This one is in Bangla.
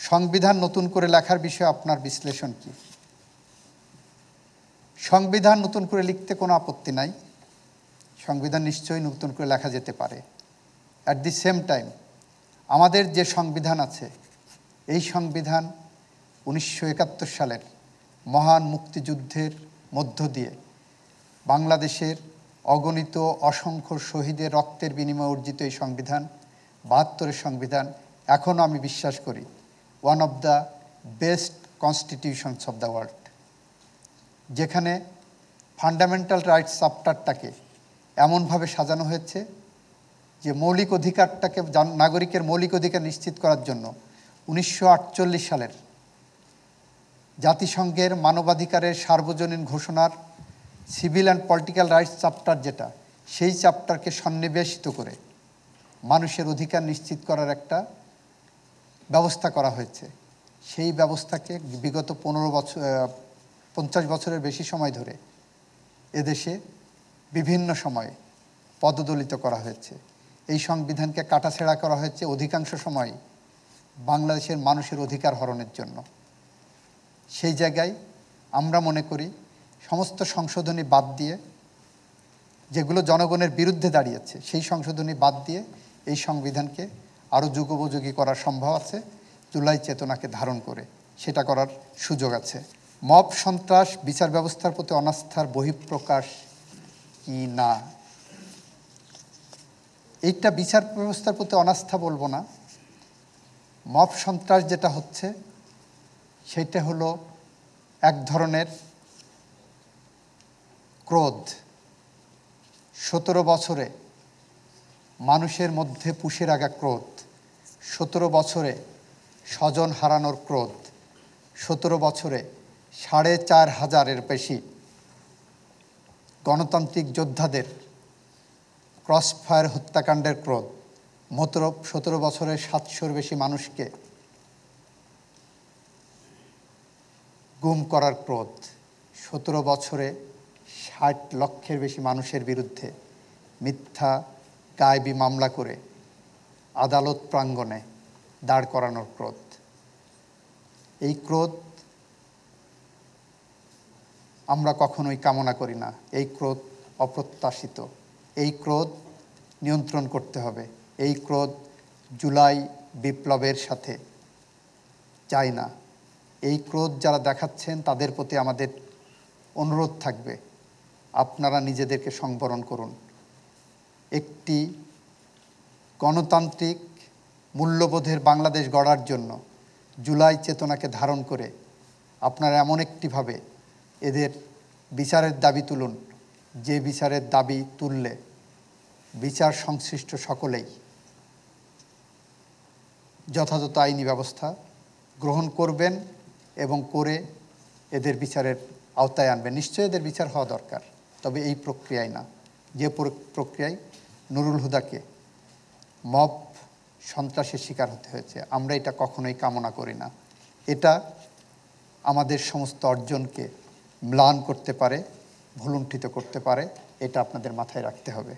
সংবিধান নতুন করে লেখার বিষয়ে আপনার বিশ্লেষণ কি? সংবিধান নতুন করে লিখতে কোনো আপত্তি নাই। সংবিধান নিশ্চয়ই নতুন করে লেখা যেতে পারে। অ্যাট দি সেম টাইম আমাদের যে সংবিধান আছে, এই সংবিধান ১৯৭১ সালের মহান মুক্তিযুদ্ধের মধ্য দিয়ে বাংলাদেশের অগণিত অসংখ্য শহীদের রক্তের বিনিময়ে অর্জিত এই সংবিধান, ৭২-এর সংবিধান, এখনও আমি বিশ্বাস করি one of the best constitutions of the world, যেখানে ফান্ডামেন্টাল রাইটস চ্যাপ্টারটাকে এমনভাবে সাজানো হয়েছে যে মৌলিক অধিকারটাকে, নাগরিকের মৌলিক অধিকার নিশ্চিত করার জন্য ১৯৪৮ সালের জাতিসংঘের মানবাধিকারের সার্বজনীন ঘোষণার civil and political rights chapter, যেটা সেই চ্যাপ্টারকে সন্নিবেশিত করে মানুষের অধিকার নিশ্চিত করার একটা ব্যবস্থা করা হয়েছে। সেই ব্যবস্থাকে বিগত 50 বছরের বেশি সময় ধরে এদেশে বিভিন্ন সময়ে পদদলিত করা হয়েছে। এই সংবিধানকে কাটাছেঁড়া করা হয়েছে অধিকাংশ সময় বাংলাদেশের মানুষের অধিকার হরণের জন্য। সেই জায়গায় আমরা মনে করি সমস্ত সংশোধনী বাদ দিয়ে, যেগুলো জনগণের বিরুদ্ধে দাঁড়িয়েছে, সেই সংশোধনী বাদ দিয়ে এই সংবিধানকে আরও যুগোপযোগী করার সম্ভব আছে। জুলাই চেতনাকে ধারণ করে সেটা করার সুযোগ আছে। মব সন্ত্রাস বিচার ব্যবস্থার প্রতি অনাস্থার বহিঃপ্রকাশ কি না? এইটা বিচার ব্যবস্থার প্রতি অনাস্থা বলবো না। মব সন্ত্রাস যেটা হচ্ছে সেটা হলো এক ধরনের ক্রোধ, 17 বছরে মানুষের মধ্যে পুষে রাখা ক্রোধ, 17 বছরে স্বজন হারানোর ক্রোধ, 17 বছরে 4500-এর বেশি গণতান্ত্রিক যোদ্ধাদের ক্রসফায়ার হত্যাকাণ্ডের ক্রোধ, 17 বছরে 700-র বেশি মানুষকে গুম করার ক্রোধ, 17 বছরে 60 লক্ষের বেশি মানুষের বিরুদ্ধে মিথ্যা গায়েবী মামলা করে আদালত প্রাঙ্গণে দাঁড় করানোর ক্রোধ। এই ক্রোধ আমরা কখনোই কামনা করি না। এই ক্রোধ অপ্রত্যাশিত। এই ক্রোধ নিয়ন্ত্রণ করতে হবে। এই ক্রোধ জুলাই বিপ্লবের সাথে যায় না। এই ক্রোধ যারা দেখাচ্ছেন তাদের প্রতি আমাদের অনুরোধ থাকবে, আপনারা নিজেদেরকে সংবরণ করুন। একটি গণতান্ত্রিক মূল্যবোধের বাংলাদেশ গড়ার জন্য জুলাই চেতনাকে ধারণ করে আপনারা এমন একটিভাবে এদের বিচারের দাবি তুলুন, যে বিচারের দাবি তুললে বিচার সংশ্লিষ্ট সকলেই যথাযথ আইনি ব্যবস্থা গ্রহণ করবেন এবং করে এদের বিচারের আওতায় আনবেন। নিশ্চয়ই এদের বিচার হওয়া দরকার, তবে এই প্রক্রিয়ায় না, যে প্রক্রিয়ায় নুরুল হুদাকে মব সন্ত্রাসের শিকার হতে হয়েছে। আমরা এটা কখনোই কামনা করি না। এটা আমাদের সমস্ত অর্জনকে ম্লান করতে পারে, ভুলুণ্ঠিত করতে পারে। এটা আপনাদের মাথায় রাখতে হবে।